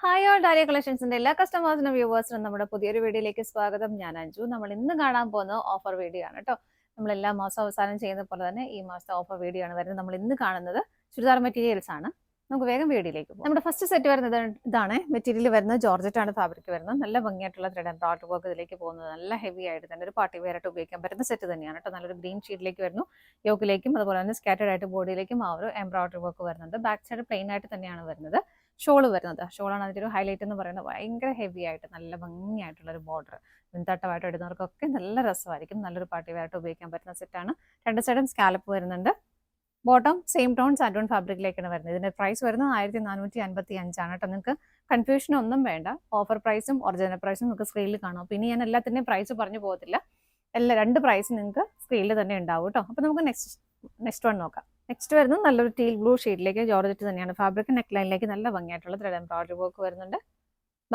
Hi all dahlia കളക്ഷൻസിന്റെ എല്ലാ കസ്റ്റമേഴ്സിനും വ്യൂവേഴ്സിനും നമ്മുടെ പുതിയൊരു വീഡിയോയിലേക്ക് സ്വാഗതം. ഞാൻ അഞ്ജു. നമ്മൾ ഇന്ന് കാണാൻ പോകുന്ന ഓഫർ വീഡിയോ ആണ് കേട്ടോ. നമ്മൾ എല്ലാ മാസം അവസാനം ചെയ്യുന്ന പോലെ തന്നെ ഈ മാസത്തെ ഓഫർ വീഡിയോ ആണ് വരുന്നത്. നമ്മൾ ഇന്ന് കാണുന്നത് ചുരിദാർ മെറ്റീരിയൽസ് ആണ്. നമുക്ക് വേഗം വീഡിയോയിലേക്ക് പോകും. നമ്മുടെ ഫസ്റ്റ് സെറ്റ് വരുന്നത് ഇതാണ്. മെറ്റീരിയൽ വരുന്നത് ജോർജറ്റ് ആണ് ഫാബ്രിക് വരുന്നത്. നല്ല ഭംഗിയായിട്ടുള്ള ത്രെഡ് ആൻഡ് ഡോട്ട് വർക്ക് ഇതിലേക്ക് പോകുന്നത് നല്ല ഹെവി ആയിട്ട് തന്നെ ഒരു പാർട്ടി വെയർ ആയിട്ട് ഉപയോഗിക്കാൻ പറ്റുന്ന സെറ്റ് തന്നെയാണ് കേട്ടോ. നല്ലൊരു ഗ്രീൻ ഷീറ്റിലേക്ക് വരുന്നു. യോക്കിലേക്കും അതുപോലെ തന്നെ സ്കാറ്റേഡ് ആയിട്ട് ബോഡിയിലേക്കും ആ ഒരു എംബ്രോയിഡറി വർക്ക് വരുന്നുണ്ട്. ബാക്ക് സൈഡ് പ്ലെയിൻ ആയിട്ട് തന്നെയാണ് വരുന്നത്. ഷോള് വരുന്നത്. ഷോളാണ് അതിൻ്റെ ഒരു ഹൈലൈറ്റ് എന്ന് പറയുന്നത്. ഭയങ്കര ഹെവി ആയിട്ട് നല്ല ഭംഗിയായിട്ടുള്ള ഒരു ബോർഡർ പിൻതട്ടമായിട്ട് ഇടുന്നവർക്കൊക്കെ നല്ല രസമായിരിക്കും. നല്ലൊരു പാർട്ടി വെയറായിട്ട് ഉപയോഗിക്കാൻ പറ്റുന്ന സെറ്റാണ്. രണ്ട് സൈഡും സ്കാലപ്പ് വരുന്നുണ്ട്. ബോട്ടം സെയിം ടോൺ സാൻഡോൺ ഫാബ്രിക്കിലേക്കാണ് വരുന്നത്. ഇതിന്റെ പ്രൈസ് വരുന്നത് 1455 കേട്ടോ. നിങ്ങൾക്ക് കൺഫ്യൂഷൻ ഒന്നും വേണ്ട. ഓഫർ പ്രൈസും ഒറിജിനൽ പ്രൈസും നിങ്ങൾക്ക് സ്ക്രീനിൽ കാണാം. പിന്നെ ഞാൻ എല്ലാത്തിൻ്റെയും പ്രൈസ് പറഞ്ഞു പോകത്തില്ല. രണ്ട് പ്രൈസ് നിങ്ങൾക്ക് സ്ക്രീനിൽ തന്നെ ഉണ്ടാവും കേട്ടോ. അപ്പോൾ നമുക്ക് നെക്സ്റ്റ് വൺ നോക്കാം. നെക്സ്റ്റ് വരുന്നത് നല്ലൊരു ടീൽ ബ്ലൂ ഷെയ്ഡിലേക്ക് ജോർജറ്റ് തന്നെയാണ് ഫാബ്രിക്. നെക്ക് ലൈനിലേക്ക് നല്ല ഭംഗിയായിട്ടുള്ള ത്രെഡ് എംബ്രോയിഡറി വർക്ക് വരുന്നുണ്ട്.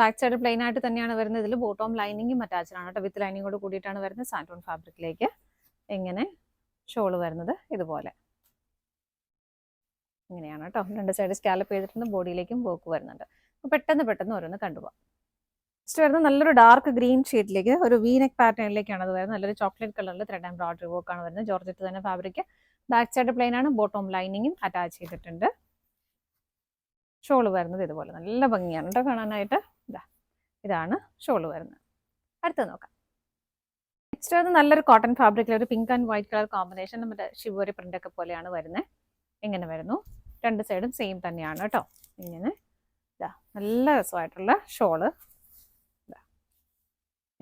ബാക്ക് സൈഡ് പ്ലെയിൻ ആയിട്ട് തന്നെയാണ് വരുന്നത്. ഇതിൽ ബോട്ടം ലൈനിങ്ങും അറ്റാച്ച്ഡ് ആണ് കേട്ടോ. വിത്ത് ലൈനിങ്ങോട് കൂടിയിട്ടാണ് വരുന്നത്. സാൻഡോൺ ഫാബ്രിക്കിലേക്ക് ഇങ്ങനെ ഷോള് വരുന്നത് ഇതുപോലെ ഇങ്ങനെയാണ് കേട്ടോ. രണ്ട് സൈഡ് സ്കാലപ്പ് ചെയ്തിട്ടുണ്ട്. ബോഡിയിലേക്കും വർക്ക് വരുന്നുണ്ട്. പെട്ടെന്ന് ഓരോന്ന് കണ്ടുപോകാം. നെക്സ്റ്റ് വരുന്നത് നല്ലൊരു ഡാർക്ക് ഗ്രീൻ ഷെയ്ഡിലേക്ക് ഒരു വി നെക്ക് പാറ്റേണിലേക്കാണ് അത് വരുന്നത്. നല്ലൊരു ചോക്ലേറ്റ് കളറിൽ ത്രെഡ് എംബ്രോയിഡറി വർക്ക് ആണ് വരുന്നത്. ജോർജറ്റ് തന്നെ ഫാബ്രിക്. ബാക്ക് സൈഡ് പ്ലെയിൻ ആണ്. ബോട്ടം ലൈനിങ്ങും അറ്റാച്ച് ചെയ്തിട്ടുണ്ട്. ഷോള് വരുന്നത് ഇതുപോലെ നല്ല ഭംഗിയാണ് കേട്ടോ കാണാനായിട്ട്. ഇതാണ് ഷോള് വരുന്നത്. അടുത്ത് നോക്കാം. നെക്സ്റ്റ് വരുന്നത് നല്ലൊരു കോട്ടൺ ഫാബ്രിക്കിൽ ഒരു pink and white colour combination നമ്മുടെ ഷിവോരി പ്രിന്റ് ഒക്കെ പോലെയാണ് വരുന്നത്. ഇങ്ങനെ വരുന്നു. രണ്ട് സൈഡും സെയിം തന്നെയാണ് കേട്ടോ. ഇങ്ങനെ നല്ല രസമായിട്ടുള്ള ഷോള്.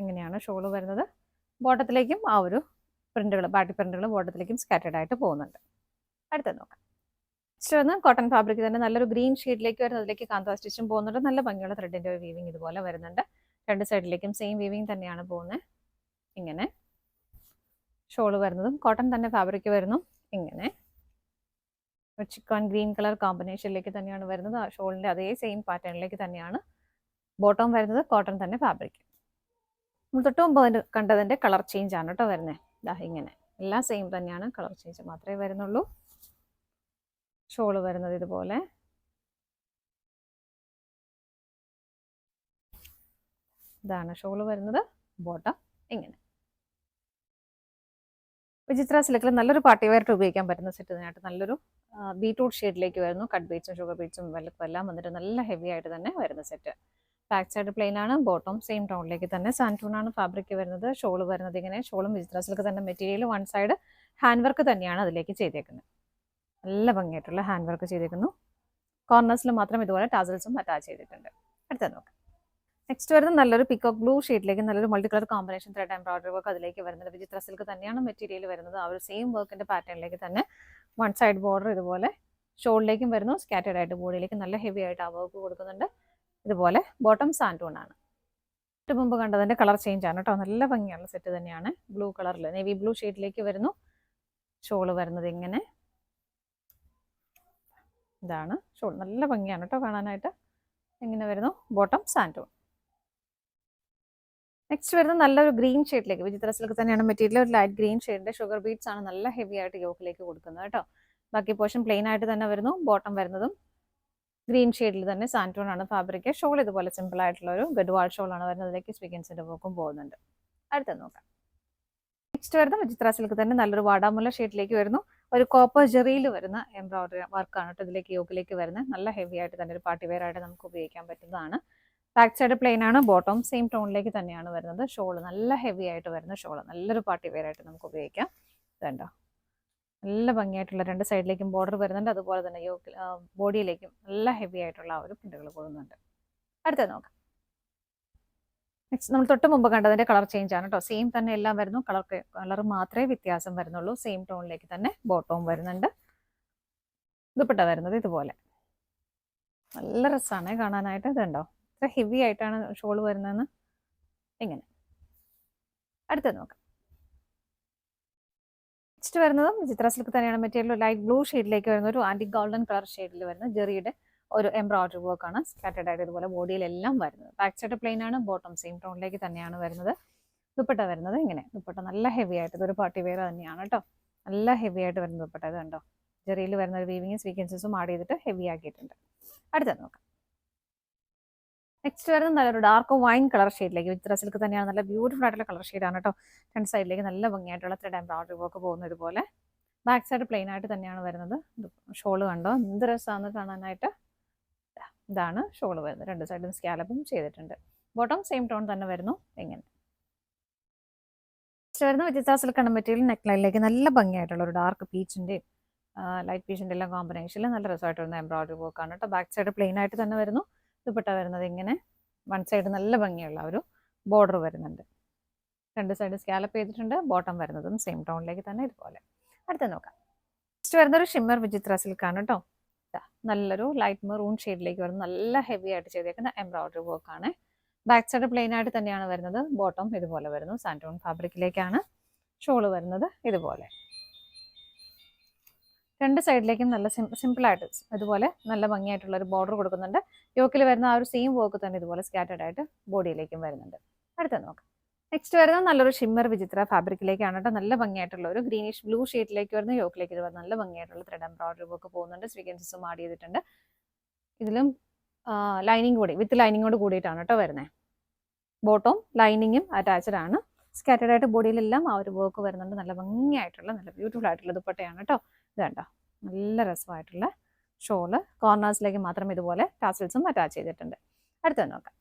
ഇങ്ങനെയാണ് ഷോള് വരുന്നത്. ബോട്ടത്തിലേക്കും ആ ഒരു പ്രിന്റുകൾ ബാട്ടി പ്രിന്റുകൾ ബോട്ടത്തിലേക്കും സ്കാറ്റേഡ് ആയിട്ട് പോകുന്നുണ്ട്. അടുത്ത് നോക്കാം. നെക്സ്റ്റ് വന്ന് കോട്ടൺ ഫാബ്രിക് തന്നെ നല്ലൊരു ഗ്രീൻ ഷെയ്ഡിലേക്ക് വരുന്നത്. അതിലേക്ക് കാന്ത സ്റ്റിച്ചും പോകുന്നുണ്ട്. നല്ല ഭംഗിയുള്ള ത്രെഡിന്റെ ഒരു വീവിങ് ഇതുപോലെ വരുന്നുണ്ട്. രണ്ട് സൈഡിലേക്കും സെയിം വീവിങ് തന്നെയാണ് പോകുന്നത്. ഇങ്ങനെ ഷോള് വരുന്നതും കോട്ടൺ തന്നെ ഫാബ്രിക് വരുന്നു. ഇങ്ങനെ ചിക്കൻ ഗ്രീൻ കളർ കോമ്പിനേഷനിലേക്ക് തന്നെയാണ് വരുന്നത്. ആ ഷോളിന്റെ അതേ സെയിം പാറ്റേണിലേക്ക് തന്നെയാണ് ബോട്ടം വരുന്നത്. കോട്ടൺ തന്നെ ഫാബ്രിക്. നമ്മൾ തൊട്ട് മുമ്പ് കണ്ടതിന്റെ കളർ ചേഞ്ച് ആണ് കേട്ടോ വരുന്നത്. ഇങ്ങനെ എല്ലാം സെയിം തന്നെയാണ്. കളർ ചേഞ്ച് മാത്രമേ വരുന്നുള്ളൂ. ഷോള് വരുന്നത് ഇതുപോലെ ഇതാണ് ഷോള് വരുന്നത്. ബോട്ടം ഇങ്ങനെ വിചിത്ര സിൽക്കിൽ നല്ലൊരു പാർട്ടി വെയറായിട്ട് ഉപയോഗിക്കാൻ പറ്റുന്ന സെറ്റ് തന്നെയായിട്ട് നല്ലൊരു ബീട്രൂട്ട് ഷെയ്ഡിലേക്ക് വരുന്നു. കട്ട് ബീറ്റ്സും ഷുഗർ ബീറ്റ്സും വെല്ലക്കും എല്ലാം വന്നിട്ട് നല്ല ഹെവി ആയിട്ട് തന്നെ വരുന്ന സെറ്റ്. ബാക്ക് സൈഡ് പ്ലെയിൻ ആണ്. ബോട്ടം സെയിം ടോണിലേക്ക് തന്നെ സാൻറ്റൂൺ ആണ് ഫാബ്രിക് വരുന്നത്. ഷോള് വരുന്നത് ഇങ്ങനെ. ഷോളും വിചിത്ര സിൽക്ക് തന്നെ material. One side hand work തന്നെയാണ് അതിലേക്ക് ചെയ്തേക്കുന്നത്. നല്ല ഭംഗിയായിട്ടുള്ള ഹാൻഡ് വർക്ക് ചെയ്തേക്കുന്നു. കോർണേഴ്സിൽ മാത്രം ഇതുപോലെ ടാസൽസും അറ്റാച്ച് ചെയ്തിട്ടുണ്ട്. അടുത്ത നോക്കാം. നെക്സ്റ്റ് വരുന്നത് നല്ലൊരു പിക്കോക്ക് ബ്ലൂ ഷെയ്ഡിലേക്ക് നല്ലൊരു multi colour combination thread embroidery work അതിലേക്ക് വരുന്നത്. വിചിത്ര സിൽക്ക് തന്നെയാണ് മെറ്റീരിയൽ വരുന്നത്. ആ ഒരു സെയിം വർക്കിന്റെ പാറ്റേണിലേക്ക് തന്നെ വൺ സൈഡ് ബോർഡർ ഇതുപോലെ ഷോളിലേക്കും വരുന്നു. സ്കാറ്റേഡ് ആയിട്ട് ബോഡിയിലേക്ക് നല്ല ഹെവി ആയിട്ട് ആ വർക്ക് കൊടുക്കുന്നുണ്ട്. ഇതുപോലെ ബോട്ടം സാൻറ്റൂൺ ആണ്. മുമ്പ് കണ്ടതിന്റെ കളർ ചേഞ്ച് ആണ് കേട്ടോ. നല്ല ഭംഗിയുള്ള സെറ്റ് തന്നെയാണ്. ബ്ലൂ കളറിൽ നേവി ബ്ലൂ ഷെയ്ഡിലേക്ക് വരുന്നു. ഷോള് വരുന്നത് ഇങ്ങനെ. ഇതാണ് ഷോൾ. നല്ല ഭംഗിയാണ് കേട്ടോ കാണാനായിട്ട്. ഇങ്ങനെ വരുന്നു. ബോട്ടം സാൻറ്റൂൺ. നെക്സ്റ്റ് വരുന്നത് നല്ലൊരു ഗ്രീൻ ഷെയ്ഡിലേക്ക് വിചിത്ര സിൽക്ക് തന്നെയാണ് മെറ്റീരിയൽ. ഒരു ലൈറ്റ് ഗ്രീൻ ഷെയ്ഡിന്റെ ഷുഗർ ബീഡ്സ് ആണ് നല്ല ഹെവി ആയിട്ട് യോക്കിലേക്ക് കൊടുക്കുന്നത് കേട്ടോ. ബാക്കി പോർഷൻ പ്ലെയിൻ ആയിട്ട് തന്നെ വരുന്നു. ബോട്ടം വരുന്നതും ഗ്രീൻ ഷെയ്ഡിൽ തന്നെ സാൻറ്റൂൺ ആണ് ഫാബ്രിക്. ഷോൾ ഇതുപോലെ സിമ്പിൾ ആയിട്ടുള്ള ഒരു ഗഡ്വാൾ ഷോൾ ആണ് വരുന്നത്. അതിലേക്ക് സ്വീക്കൻസിന്റെ വർക്കും പോകുന്നുണ്ട്. അടുത്ത നോക്കാം. നെക്സ്റ്റ് വരുന്ന വിചിത്ര സിൽക്ക് തന്നെ നല്ലൊരു വാടാമുല്ല ഷെയ്ഡിലേക്ക് വരുന്നു. ഒരു കോപ്പർ ജെറിയിൽ വരുന്ന എംബ്രോയിഡറി വർക്കാണ് കേട്ടോ ഇതിലേക്ക് യോക്കിലേക്ക് വരുന്നത്. നല്ല ഹെവി ആയിട്ട് തന്നെ ഒരു പാർട്ടി വെയർ ആയിട്ട് നമുക്ക് ഉപയോഗിക്കാൻ പറ്റുന്നതാണ്. ബാക്ക് സൈഡ് പ്ലെയിൻ ആണ്. ബോട്ടം സെയിം ടോണിലേക്ക് തന്നെയാണ് വരുന്നത്. ഷോള് നല്ല ഹെവി ആയിട്ട് വരുന്ന ഷോള്. നല്ലൊരു പാർട്ടി വെയർ ആയിട്ട് നമുക്ക് ഉപയോഗിക്കാം. ഇതുണ്ടോ നല്ല ഭംഗിയായിട്ടുള്ള രണ്ട് സൈഡിലേക്കും ബോർഡർ വരുന്നുണ്ട്. അതുപോലെ തന്നെ ബോഡിയിലേക്കും നല്ല ഹെവി ആയിട്ടുള്ള ആ ഒരു പ്രിന്റുകൾ കൊടുക്കുന്നുണ്ട്. അടുത്തത് നോക്കാം. നെക്സ്റ്റ് നമ്മൾ തൊട്ട് മുമ്പ് കണ്ടതിന്റെ കളർ ചേഞ്ച് ആണ് കേട്ടോ. സെയിം തന്നെ എല്ലാം വരുന്നു. കളർ മാത്രമേ വ്യത്യാസം വരുന്നുള്ളൂ. സെയിം ടോണിലേക്ക് തന്നെ ബോട്ടവും വരുന്നുണ്ട്. ദുപ്പട്ട വരുന്നത് ഇതുപോലെ നല്ല രസമാണ് കാണാനായിട്ട്. ഇതുണ്ടോ ഇത്ര ഹെവി ആയിട്ടാണ് ഷോള് വരുന്നതെന്ന്. ഇങ്ങനെ അടുത്തത് നോക്കാം. നെക്സ്റ്റ് വരുന്നതും വിചിത്ര സിൽക്ക് തന്നെയാണ് മെറ്റീരിയൽ. ലൈറ്റ് ബ്ലൂ ഷെയ്ഡിലേക്ക് വരുന്ന ഒരു ആന്റി ഗോൾഡൻ കളർ ഷെയ്ഡിൽ വരുന്ന ജെറിയുടെ ഒരു എംബ്രോയിഡറി വർക്ക് ആണ് സ്കാറ്റേഡ് ആയിട്ട് ഇതുപോലെ ബോഡിയിലെല്ലാം വരുന്നത്. ബാക്ക് സൈഡ് പ്ലെയിൻ ആണ്. ബോട്ടം സെയിം ടോണിലേക്ക് തന്നെയാണ് വരുന്നത്. ദുപ്പട്ട വരുന്നത് ഇങ്ങനെ. ദുപ്പട്ട നല്ല ഹെവി ആയിട്ട് ഇതൊരു പാർട്ടി വെയർ തന്നെയാണ് കേട്ടോ. നല്ല ഹെവി ആയിട്ട് വരുന്ന ദുപ്പട്ട. ഇത് കണ്ടോ ജെറിയിൽ വരുന്ന ഒരു വീവിങ് സ്വീക്കൻസസും ആഡ് ചെയ്തിട്ട് ഹെവി ആക്കിയിട്ടുണ്ട്. അടുത്തത് നോക്കാം. നെക്സ്റ്റ് വരുന്നത് നല്ലൊരു ഡാർക്ക് വൈൻ കളർ ഷെയ്ഡിലേക്ക് വിത്ത് സിൽക്ക് തന്നെയാണ്. നല്ല ബ്യൂട്ടിഫുൾ ആയിട്ടുള്ള കളർ ഷെയ്ഡാണ് കേട്ടോ. രണ്ട് സൈഡിലേക്ക് നല്ല ഭംഗിയായിട്ടുള്ള ത്രെഡ് എംബ്രോയിഡറി വർക്ക് പോകുന്നത് ഇതുപോലെ. ബാക്ക് സൈഡ് പ്ലെയിൻ ആയിട്ട് തന്നെയാണ് വരുന്നത്. ഷോള് കണ്ടോ എന്ത് രസമാണ് കാണാനായിട്ട്. ഇതാണ് ഷോള് വരുന്നത്. രണ്ട് സൈഡും സ്കാലപ്പും ചെയ്തിട്ടുണ്ട്. ബോട്ടം സെയിം ടോൺ തന്നെ വരുന്നു. ഇങ്ങനെ വരുന്ന വിത്ത് സിൽക്കാണ് മെറ്റീരിയൽ. നെക്ക് ലൈനിലേക്ക് നല്ല ഭംഗിയായിട്ടുള്ള ഒരു ഡാർക്ക് പീച്ചിൻ്റെയും ലൈറ്റ് പീച്ചിൻ്റെ എല്ലാം കോമ്പിനേഷനിൽ നല്ല രസമായിട്ട് വരുന്ന എംബ്രോയിഡറി വർക്കാണ് കേട്ടോ. ബാക്ക് സൈഡ് പ്ലെയിൻ ആയിട്ട് തന്നെ വരുന്നു. ദുപ്പട്ട വരുന്നത് ഇങ്ങനെ വൺ സൈഡ് നല്ല ഭംഗിയുള്ള ഒരു ബോർഡർ വരുന്നുണ്ട്. രണ്ട് സൈഡ് സ്കാലപ്പ് ചെയ്തിട്ടുണ്ട്. ബോട്ടം വരുന്നതും സെയിം ടോണിലേക്ക് തന്നെ ഇതുപോലെ. അടുത്ത നോക്കാം. നെക്സ്റ്റ് വരുന്നൊരു ഷിമ്മർ വിചിത്ര സിൽക്കാണ് കേട്ടോ. നല്ലൊരു ലൈറ്റ് മെറൂൺ ഷെയ്ഡിലേക്ക് വരുന്ന നല്ല ഹെവി ആയിട്ട് ചെയ്തേക്കുന്ന എംബ്രോയിഡറി വർക്കാണ്. ബാക്ക് സൈഡ് പ്ലെയിൻ ആയിട്ട് തന്നെയാണ് വരുന്നത്. ബോട്ടം ഇതുപോലെ വരുന്നു. സാൻറ്റോൺ ഫാബ്രിക്കിലേക്കാണ്. ഷോള് വരുന്നത് ഇതുപോലെ. രണ്ട് സൈഡിലേക്കും നല്ല സിമ്പിളായിട്ട് ഇതുപോലെ നല്ല ഭംഗിയായിട്ടുള്ള ഒരു ബോർഡർ കൊടുക്കുന്നുണ്ട്. യോക്കിൽ വരുന്ന ആ ഒരു സെയിം വർക്ക് തന്നെ ഇതുപോലെ സ്കാറ്റേഡ് ആയിട്ട് ബോഡിയിലേക്കും വരുന്നുണ്ട്. അടുത്ത നോക്കാം. നെക്സ്റ്റ് വരുന്നത് നല്ലൊരു ഷിമ്മർ വിചിത്ര ഫാബ്രിക്കിലേക്കാണ് കേട്ടോ. നല്ല ഭംഗിയായിട്ടുള്ള ഒരു ഗ്രീനിഷ് ബ്ലൂ ഷെയ്ഡിലേക്ക് വരുന്ന യോക്കിലേക്ക് ഇത് നല്ല ഭംഗിയായിട്ടുള്ള ത്രെഡ് എംബ്രോയിഡറി വർക്ക് പോകുന്നുണ്ട്. സ്വീക്കൻസസും ആഡ് ചെയ്തിട്ടുണ്ട്. ഇതിലും ലൈനിങ് കൂടി വിത്ത് ലൈനിങ്ങോട് കൂടിയിട്ടാണ് കേട്ടോ വരുന്നത്. ബോട്ടവും ലൈനിങ്ങും അറ്റാച്ച്ഡ് ആണ്. സ്കാറ്റേഡ് ആയിട്ട് ബോഡിയിലെല്ലാം ആ ഒരു വർക്ക് വരുന്നുണ്ട്. നല്ല ഭംഗിയായിട്ടുള്ള നല്ല ബ്യൂട്ടിഫുൾ ആയിട്ടുള്ള ദുപ്പട്ടയാണ് കേട്ടോ. ഇത് കണ്ടോ നല്ല രസമായിട്ടുള്ള ഷോള്. കോർണേഴ്സിലേക്ക് മാത്രം ഇതുപോലെ ടാസിൽസും അറ്റാച്ച് ചെയ്തിട്ടുണ്ട്. അടുത്തത് നോക്കാം.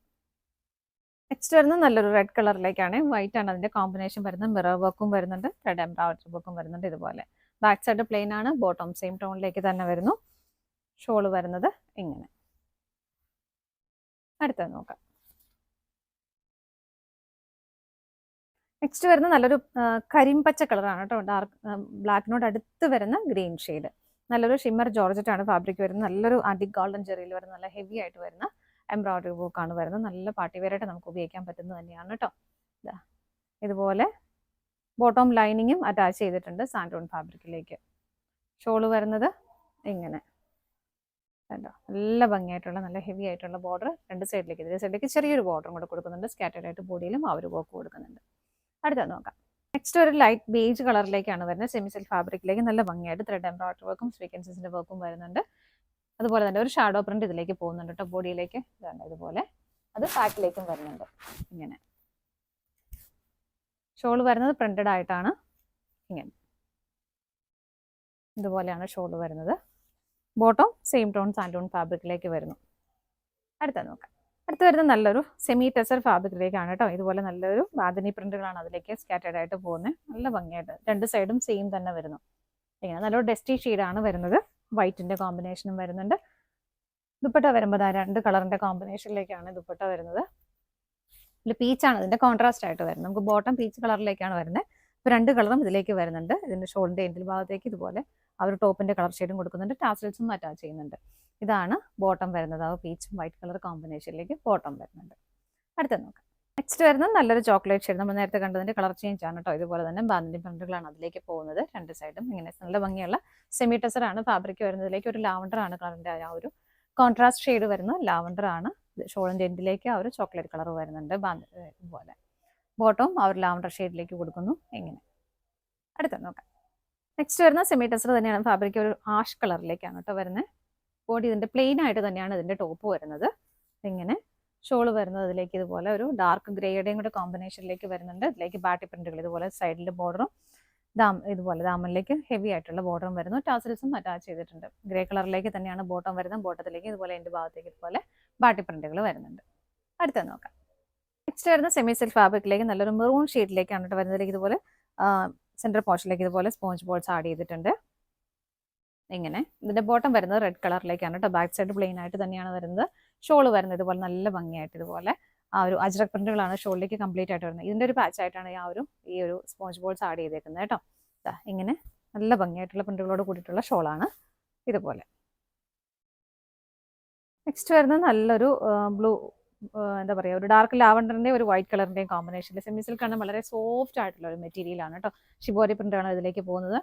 നെക്സ്റ്റ് വരുന്നത് നല്ലൊരു റെഡ് കളറിലേക്കാണ്. വൈറ്റ് ആണ് അതിന്റെ കോമ്പിനേഷൻ വരുന്നത്. മിറർ വർക്കും വരുന്നുണ്ട്. ത്രെഡ് എംബ്രോയിഡറി വർക്കും വരുന്നുണ്ട് ഇതുപോലെ. ബാക്ക് സൈഡ് പ്ലെയിൻ ആണ്. ബോട്ടം സെയിം ടോണിലേക്ക് തന്നെ വരുന്നു. ഷോള് വരുന്നത് ഇങ്ങനെ. അടുത്തത് നോക്കാം. നെക്സ്റ്റ് വരുന്ന നല്ലൊരു കരിമ്പച്ച കളറാണ് കേട്ടോ. ഡാർക്ക് ബ്ലാക്കിനോട് അടുത്ത് വരുന്ന ഗ്രീൻ ഷെയ്ഡ്. നല്ലൊരു ഷിമ്മർ ജോർജറ്റ് ആണ് ഫാബ്രിക് വരുന്നത്. നല്ലൊരു ആന്റിക് ഗോൾഡൻ ജെറിയിൽ വരുന്ന നല്ല ഹെവി ആയിട്ട് വരുന്ന എംബ്രോയിഡറി വർക്കാണ് വരുന്നത്. നല്ല പാർട്ടി വെയർ ആയിട്ട് നമുക്ക് ഉപയോഗിക്കാൻ പറ്റുന്നത് തന്നെയാണ് കേട്ടോ. ഇതുപോലെ ബോട്ടം ലൈനിങ്ങും അറ്റാച്ച് ചെയ്തിട്ടുണ്ട് സാൻറ്റോൺ ഫാബ്രിക്കിലേക്ക്. ഷോള് വരുന്നത് ഇങ്ങനെ കണ്ടോ നല്ല ഭംഗിയായിട്ടുള്ള നല്ല ഹെവി ആയിട്ടുള്ള ബോർഡർ രണ്ട് സൈഡിലേക്ക്. ഇതിന്റെ സൈഡിലേക്ക് ചെറിയൊരു ബോർഡറും കൂടെ കൊടുക്കുന്നുണ്ട്. സ്കാറ്റേഡ് ആയിട്ട് ബോഡിയിലും ആ ഒരു വർക്ക് കൊടുക്കുന്നുണ്ട്. അടുത്ത നോക്കാം. നെക്സ്റ്റ് ഒരു ലൈറ്റ് ബേജ് കളറിലേക്കാണ് വരുന്നത്. സെമി സിൽക്ക് ഫാബ്രിക്കിലേക്ക് നല്ല ഭംഗിയായിട്ട് ത്രെഡ് എംബ്രോയിഡറി വർക്കും സ്വീക്കൻസസിന്റെ വർക്കും വരുന്നുണ്ട്. അതുപോലെ തന്നെ ഒരു ഷാഡോ പ്രിന്റ് ഇതിലേക്ക് പോകുന്നുണ്ട് കേട്ടോ. ബോഡിയിലേക്ക് ഇതാണ് ഇതുപോലെ. അത് ബാക്കിലേക്കും വരുന്നുണ്ട് ഇങ്ങനെ. ഷോള് വരുന്നത് പ്രിന്റഡ് ആയിട്ടാണ് ഇങ്ങനെ. ഇതുപോലെയാണ് ഷോള് വരുന്നത്. ബോട്ടം സെയിം ടോൺ സാൻറ്റോൺ ഫാബ്രിക്കിലേക്ക് വരുന്നു. അടുത്ത നോക്കാം. അടുത്ത് വരുന്നത് നല്ലൊരു സെമി ടെസർ ഫാബ്രിക്കിലേക്കാണ് കേട്ടോ. ഇതുപോലെ നല്ലൊരു ബാദനി പ്രിന്റുകളാണ് അതിലേക്ക് സ്കാറ്റേഡ് ആയിട്ട് പോകുന്നത്. നല്ല ഭംഗിയായിട്ട് രണ്ട് സൈഡും സെയിം തന്നെ വരുന്നു. ഇങ്ങനെ നല്ലൊരു ഡസ്റ്റി ഷെയ്ഡാണ് വരുന്നത്. വൈറ്റിന്റെ കോമ്പിനേഷനും വരുന്നുണ്ട്. ദുപ്പട്ട വരുമ്പോൾ രണ്ട് കളറിന്റെ കോമ്പിനേഷനിലേക്കാണ് ദുപ്പട്ട വരുന്നത്. ഇതിൽ പീച്ചാണ് ഇതിന്റെ കോൺട്രാസ്റ്റ് ആയിട്ട് വരുന്നത്. നമുക്ക് ബോട്ടം പീച്ച് കളറിലേക്കാണ് വരുന്നത്. ഇപ്പോൾ രണ്ട് കളറും ഇതിലേക്ക് വരുന്നുണ്ട്. ഇതിന്റെ ഷോളിന്റെ എൻഡിൽ ഭാഗത്തേക്ക് ഇതുപോലെ ആ ഒരു ടോപ്പിന്റെ കളർ ഷെയ്ഡും കൊടുക്കുന്നുണ്ട്. ടാസൽസും അറ്റാച്ച് ചെയ്യുന്നുണ്ട്. ഇതാണ് ബോട്ടം വരുന്നത്. ആ പീച്ചും വൈറ്റ് കളർ കോമ്പിനേഷനിലേക്ക് ബോട്ടം വരുന്നുണ്ട്. അടുത്ത നോക്കാം. നെക്സ്റ്റ് വരുന്നത് നല്ലൊരു ചോക്ലേറ്റ് ഷെയ്ഡ്. നമ്മൾ നേരത്തെ കണ്ടതിന്റെ കളർ ചേഞ്ച് ആണ് കേട്ടോ. ഇതുപോലെ തന്നെ ബാന്തിനി പ്രിന്റുകളാണ് അതിലേക്ക് പോകുന്നത്. രണ്ട് സൈഡും ഇങ്ങനെ നല്ല ഭംഗിയുള്ള സെമി ടെസർ ആണ് ഫാബ്രിക് വരുന്നതിലേക്ക്. ഒരു ലാവണ്ടർ ആണ് കളറിന്റെ ആ ഒരു കോൺട്രാസ്റ്റ് ഷെയ്ഡ് വരുന്നത്. ലാവണ്ടർ ആണ്. ഷോളിന്റെ എൻഡിലേക്ക് ആ ഒരു ചോക്ലേറ്റ് കളർ വരുന്നുണ്ട്. ഇതുപോലെ ബോട്ടം ആ ഒരു ലാവണ്ടർ ഷെയ്ഡിലേക്ക് കൊടുക്കുന്നു ഇങ്ങനെ. അടുത്ത നോക്കാം. നെക്സ്റ്റ് വരുന്ന സെമി ടെസർ തന്നെയാണ്. ഫാബ്രിക് ഒരു ആഷ് കളറിലേക്കാണ് കേട്ടോ വരുന്നത്. ബോഡി ഇതിന്റെ പ്ലെയിൻ ആയിട്ട് തന്നെയാണ് ഇതിന്റെ ടോപ്പ് വരുന്നത്. ഇങ്ങനെ ഷോള് വരുന്നത് ഇതിലേക്ക് ഇതുപോലെ ഒരു ഡാർക്ക് ഗ്രേയുടെയും കൂടെ കോമ്പിനേഷനിലേക്ക് വരുന്നുണ്ട്. ഇതിലേക്ക് ബാട്ടി പ്രിന്റുകൾ ഇതുപോലെ സൈഡിൽ ബോർഡറും ഇതുപോലെ ദാമനിലേക്ക് ഹെവി ആയിട്ടുള്ള ബോർഡറും വരുന്നു. ടാസൽസും അറ്റാച്ച് ചെയ്തിട്ടുണ്ട്. ഗ്രേ കളറിലേക്ക് തന്നെയാണ് ബോട്ടം വരുന്നത്. ബോട്ടത്തിലേക്ക് ഇതുപോലെ എൻ്റെ ഭാഗത്തേക്ക് ഇതുപോലെ ബാട്ടി പ്രിന്റുകൾ വരുന്നുണ്ട്. അടുത്ത നോക്കാം. നെക്സ്റ്റ് വരുന്ന സെമി സിൽക്ക് ഫാബ്രിക്കിലേക്ക് നല്ലൊരു മെറൂൺ ഷെയ്ഡിലേക്കാണ് കേട്ടോ വരുന്നതിലേക്ക് ഇതുപോലെ സെൻറ്റർ പോർഷനിലേക്ക് ഇതുപോലെ സ്പോഞ്ച് ബോൾസ് ആഡ് ചെയ്തിട്ടുണ്ട്. ഇങ്ങനെ ഇതിന്റെ ബോട്ടം വരുന്നത് റെഡ് കളറിലേക്കാണ് കേട്ടോ. ബാക്ക് സൈഡ് പ്ലെയിൻ ആയിട്ട് തന്നെയാണ് വരുന്നത്. ഷോള് വരുന്നത് ഇതുപോലെ നല്ല ഭംഗിയായിട്ട് ഇതുപോലെ ആ ഒരു അജ്രക് പ്രിന്റുകളാണ് ഷോളിലേക്ക് കംപ്ലീറ്റ് ആയിട്ട് വരുന്നത്. ഇതിന്റെ ഒരു പാച്ച് ആയിട്ടാണ് ഈ ഒരു സ്പോഞ്ച് ബോൾസ് ആഡ് ചെയ്തേക്കുന്നത് കേട്ടോ. ഇങ്ങനെ നല്ല ഭംഗിയായിട്ടുള്ള പ്രിന്റുകളോട് കൂടിയിട്ടുള്ള ഷോളാണ് ഇതുപോലെ. നെക്സ്റ്റ് വരുന്നത് നല്ലൊരു ബ്ലൂ എന്താ പറയുക ഒരു ഡാർക്ക് ലാവണ്ടറിന്റെ ഒരു വൈറ്റ് കളറിന്റെയും കോമ്പിനേഷനിൽ സെമി സിൽക്ക് ആണ്. വളരെ സോഫ്റ്റ് ആയിട്ടുള്ള ഒരു മെറ്റീരിയൽ ആണ് കേട്ടോ. ഷിബോരി പ്രിന്റാണ് ഇതിലേക്ക് പോകുന്നത്.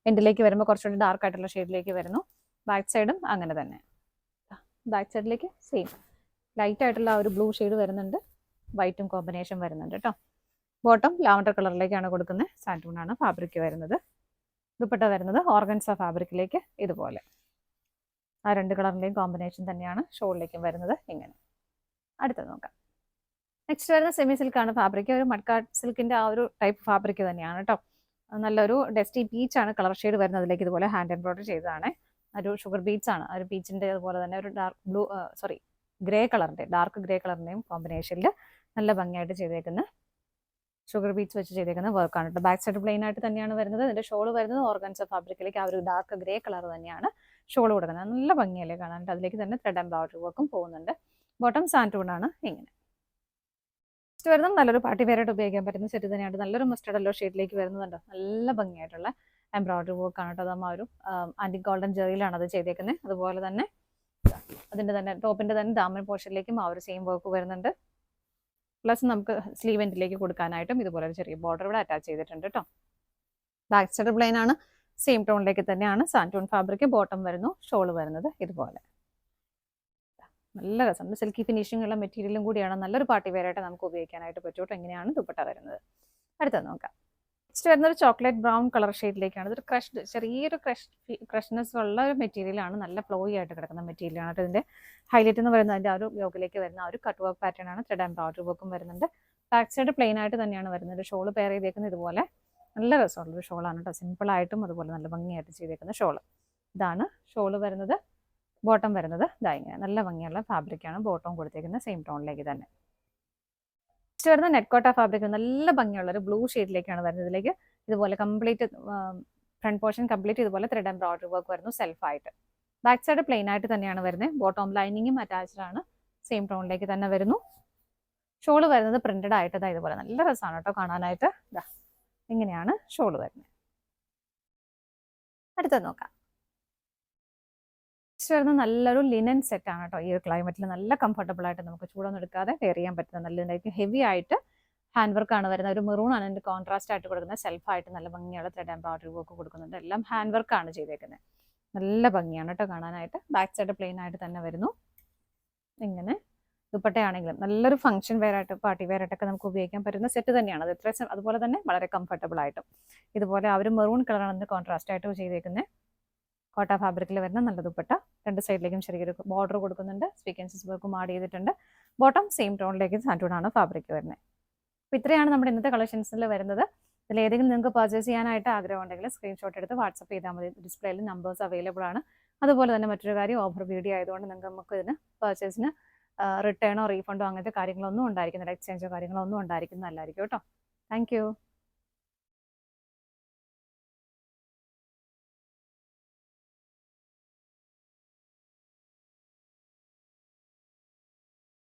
എൻഡിലേക്ക് വരുമ്പോൾ കുറച്ചുകൂടി ഡാർക്ക് ആയിട്ടുള്ള ഷെയ്ഡിലേക്ക് വരുന്നു. ബാക്ക് സൈഡും അങ്ങനെ തന്നെ. ബാക്ക് സൈഡിലേക്ക് സെയിം ലൈറ്റ് ആയിട്ടുള്ള ആ ഒരു ബ്ലൂ ഷെയ്ഡ് വരുന്നുണ്ട്. വൈറ്റും കോമ്പിനേഷൻ വരുന്നുണ്ട് കേട്ടോ. ബോട്ടം ലാവണ്ടർ കളറിലേക്കാണ് കൊടുക്കുന്നത്. സാൻറ്റൂൺ ആണ് ഫാബ്രിക് വരുന്നത്. ദുപ്പട്ട വരുന്നത് ഓർഗൻസ ഫാബ്രിക്കിലേക്ക് ഇതുപോലെ ആ രണ്ട് കളറിന്റെയും കോമ്പിനേഷൻ തന്നെയാണ് ഷോളിലേക്കും വരുന്നത് ഇങ്ങനെ. അടുത്തത് നോക്കാം. നെക്സ്റ്റ് വരുന്ന സെമി സിൽക്കാണ് ഫാബ്രിക്. ഒരു മഡ്കാർഡ് സിൽക്കിന്റെ ആ ഒരു ടൈപ്പ് ഫാബ്രിക് തന്നെയാണ് കേട്ടോ. നല്ലൊരു ഡസ്റ്റി പീച്ച് ആണ് കളർ ഷെയ്ഡ് വരുന്നത്. അതിലേക്ക് ഇതുപോലെ ഹാൻഡ് എംബ്രോയിഡറി ചെയ്തതാണ്. ഒരു ഷുഗർ ബീറ്റ്സ് ആണ്. ഒരു പീച്ചിന്റെ അതുപോലെ തന്നെ ഒരു ഡാർക്ക് ഗ്രേ കളറിന്റെയും കോമ്പിനേഷനിൽ നല്ല ഭംഗിയായിട്ട് ചെയ്തേക്കുന്ന ഷുഗർ ബീറ്റ്സ് വെച്ച് ചെയ്തേക്കുന്ന വർക്കാണ് കേട്ടോ. ബാക്ക് സൈഡ് പ്ലെയിൻ ആയിട്ട് തന്നെയാണ് വരുന്നത്. ഇതിന്റെ ഷോൾ വരുന്നത് ഓർഗൻസ ഫാബ്രിക്കിലേക്ക് ആ ഒരു ഡാർക്ക് ഗ്രേ കളർ തന്നെയാണ് ഷോൾ കൊടുക്കുന്നത്. നല്ല ഭംഗിയല്ലേ കാണാനായിട്ട്. അതിലേക്ക് തന്നെ ത്രെഡ് എംബ്രോയിഡറി വർക്കും പോകുന്നുണ്ട്. ബോട്ടം സാൻറ്റൂൺ ആണ് ഇങ്ങനെ. നെക്സ്റ്റ് വരുന്നത് നല്ലൊരു പാർട്ടി വെയറായിട്ട് ഉപയോഗിക്കാൻ പറ്റുന്ന സെറ്റ് തന്നെയാണ്. നല്ലൊരു മസ്റ്റർഡ് യെല്ലോ ഷെയ്ഡിലേക്ക് വരുന്നുണ്ട്. നല്ല ഭംഗിയായിട്ടുള്ള എംബ്രോയിഡറി വർക്ക് ആണ് കേട്ടോ. നമ്മൾ ഒരു ആന്റി ഗോൾഡൻ ജെറിയിലാണ് അത് ചെയ്തേക്കുന്നത്. അതുപോലെ തന്നെ അതിന്റെ തന്നെ ടോപ്പിന്റെ തന്നെ ദാമൻ പോർഷനിലേക്കും ആ ഒരു സെയിം വർക്ക് വരുന്നുണ്ട്. പ്ലസ് നമുക്ക് സ്ലീവ് എൻഡിലേക്ക് കൊടുക്കാനായിട്ടും ഇതുപോലെ ഒരു ചെറിയ ബോർഡർ ഇവിടെ അറ്റാച്ച് ചെയ്തിട്ടുണ്ട് കേട്ടോ. ബാക്ക് സൈഡ് പ്ലെയിൻ ആണ്. സെയിം ടോണിലേക്ക് തന്നെയാണ് സാൻറ്റൂൺ ഫാബ്രിക്. ബോട്ടം വരുന്നു. ഷോൾ വരുന്നത് ഇതുപോലെ. നല്ല രസമുണ്ട്. സിൽക്കി ഫിനിഷിംഗ് ഉള്ള മെറ്റീരിയലും കൂടിയാണ്. നല്ലൊരു പാർട്ടി വെയറായിട്ട് നമുക്ക് ഉപയോഗിക്കാനായിട്ട് പറ്റൂട്ടോ. എങ്ങനെയാണ് ദുപ്പട്ട വരുന്നത് അടുത്തത് നോക്കാം. നെക്സ്റ്റ് വരുന്ന ഒരു ചോക്ലേറ്റ് ബ്രൗൺ കളർ ഷെയ്ഡിലേക്കാണ്. ഇതൊരു ചെറിയൊരു ക്രഷ്നെസ് ഉള്ള ഒരു മെറ്റീരിയലാണ്. നല്ല ഫ്ലോയി ആയിട്ട് കിടക്കുന്ന മെറ്റീരിയലാണ്. ഇതിന്റെ ഹൈലൈറ്റ് എന്ന് പറയുന്നത് അതിന്റെ ആ ഒരു യോക്കിലേക്ക് വരുന്ന ആ ഒരു കട്ട് വർക്ക് പാറ്റേൺ ആണ്. ത്രെഡ് എംബ്രോയിഡറി വർക്കും വരുന്നുണ്ട്. ബാക്ക് സൈഡ് പ്ലെയിൻ ആയിട്ട് തന്നെയാണ് വരുന്നത്. ഷോൾ പെയർ ചെയ്തേക്കുന്നത് ഇതുപോലെ നല്ല രസമുള്ളൊരു ഷോളാണ് കേട്ടോ. സിമ്പിൾ ആയിട്ടും അതുപോലെ നല്ല ഭംഗിയായിട്ട് ചെയ്തേക്കുന്ന ഷോൾ. ഇതാണ് ഷോൾ വരുന്നത്. ബോട്ടം വരുന്നത് ഇതാ ഇങ്ങനെ നല്ല ഭംഗിയുള്ള ഫാബ്രിക്കാണ്. ബോട്ടം കൊടുത്തേക്കുന്നത് സെയിം ടോണിലേക്ക് തന്നെ. നെക്സ്റ്റ് വരുന്ന നെറ്റ്കോട്ട ഫാബ്രിക്. നല്ല ഭംഗിയുള്ള ഒരു ബ്ലൂ ഷെയ്ഡിലേക്കാണ് വരുന്നത്. ഇതിലേക്ക് ഇതുപോലെ കംപ്ലീറ്റ് ഫ്രണ്ട് പോർഷൻ കംപ്ലീറ്റ് ഇതുപോലെ ത്രെഡ് എംബ്രോയിഡറി വർക്ക് വരുന്നു സെൽഫായിട്ട്. ബാക്ക് സൈഡ് പ്ലെയിൻ ആയിട്ട് തന്നെയാണ് വരുന്നത്. ബോട്ടം ലൈനിങ്ങും അറ്റാച്ച്ഡ് ആണ്. സെയിം ടോണിലേക്ക് തന്നെ വരുന്നു. ഷോള് വരുന്നത് പ്രിന്റഡ് ആയിട്ട് ഇതാ ഇതുപോലെ നല്ല രസമാണ് കേട്ടോ കാണാനായിട്ട്. ഇതാ ഇങ്ങനെയാണ് ഷോള് വരുന്നത്. അടുത്തത് നോക്കാം. നെക്സ്റ്റ് വരുന്നത് നല്ലൊരു ലിനൻ സെറ്റ് ആണ് കേട്ടോ. ഈ ഒരു ക്ലൈമറ്റിൽ നല്ല കംഫർട്ടബിൾ ആയിട്ട് നമുക്ക് ചൂടൊന്നും എടുക്കാതെ വെയർ ചെയ്യാൻ പറ്റുന്ന നല്ലതായിരിക്കും. ഹെവി ആയിട്ട് ഹാൻഡ് വർക്ക് ആണ് വരുന്നത്. ഒരു മെറൂൺ ആണ് ഇതിന്റെ കോൺട്രാസ്റ്റ് ആയിട്ട് കൊടുക്കുന്നത്. സെൽഫായിട്ട് നല്ല ഭംഗിയുള്ള ത്രെഡ് എംബ്രോയിഡറി വർക്ക് കൊടുക്കുന്നുണ്ട്. എല്ലാം ഹാൻഡ് വർക്ക് ആണ് ചെയ്തേക്കുന്നത്. നല്ല ഭംഗിയാണ് കേട്ടോ കാണാനായിട്ട്. ബാക്ക് സൈഡ് പ്ലെയിൻ ആയിട്ട് തന്നെ വരുന്നു. ഇങ്ങനെ ദുപ്പട്ടയാണെങ്കിലും നല്ലൊരു ഫംഗ്ഷൻ വെയർ ആയിട്ട് പാർട്ടി വെയർ ആയിട്ടൊക്കെ നമുക്ക് ഉപയോഗിക്കാൻ പറ്റുന്ന സെറ്റ് തന്നെയാണ്. അത് അതുപോലെ തന്നെ വളരെ കംഫർട്ടബിൾ ആയിട്ടും ഇതുപോലെ ആ ഒരു മെറൂൺ കളറാണ് ഇതിന്റെ കോൺട്രാസ്റ്റ് ആയിട്ട് ചെയ്തേക്കുന്നത്. കോട്ട ഫാബ്രിക്കിൽ വരുന്ന നല്ല ദുപ്പട്ട. രണ്ട് സൈഡിലേക്കും ചെറിയൊരു ബോർഡർ കൊടുക്കുന്നുണ്ട്. സ്വീക്വൻസസ് വർക്കും ആഡ് ചെയ്തിട്ടുണ്ട്. ബോട്ടം സെയിം ടോണിലേക്ക് സാൻറ്റൂണാണ് ഫാബ്രിക് വരുന്നത്. അപ്പോൾ ഇത്രയാണ് നമ്മുടെ ഇന്നത്തെ കളക്ഷൻസിൽ വരുന്നത്. ഇതിൽ ഏതെങ്കിലും നിങ്ങൾക്ക് പർച്ചേസ് ചെയ്യാനായിട്ട് ആഗ്രഹം ഉണ്ടെങ്കിൽ സ്ക്രീൻഷോട്ട് എടുത്ത് വാട്സപ്പ് ചെയ്താൽ മതി. ഡിസ്പ്ലേയിൽ നമ്പേഴ്സ് അവൈലബിൾ ആണ്. അതുപോലെ തന്നെ മറ്റൊരു കാര്യം, ഓഫർ വീഡിയോ ആയതുകൊണ്ട് നമുക്ക് ഇതിന് പർച്ചേസിന് റിട്ടേണോ റീഫണ്ടോ അങ്ങനത്തെ കാര്യങ്ങളൊന്നും ഉണ്ടായിരിക്കുന്നില്ല. എക്സ്ചേഞ്ചോ കാര്യങ്ങളോ ഒന്നും ഉണ്ടായിരിക്കുന്നതല്ലായിരിക്കും കേട്ടോ. താങ്ക്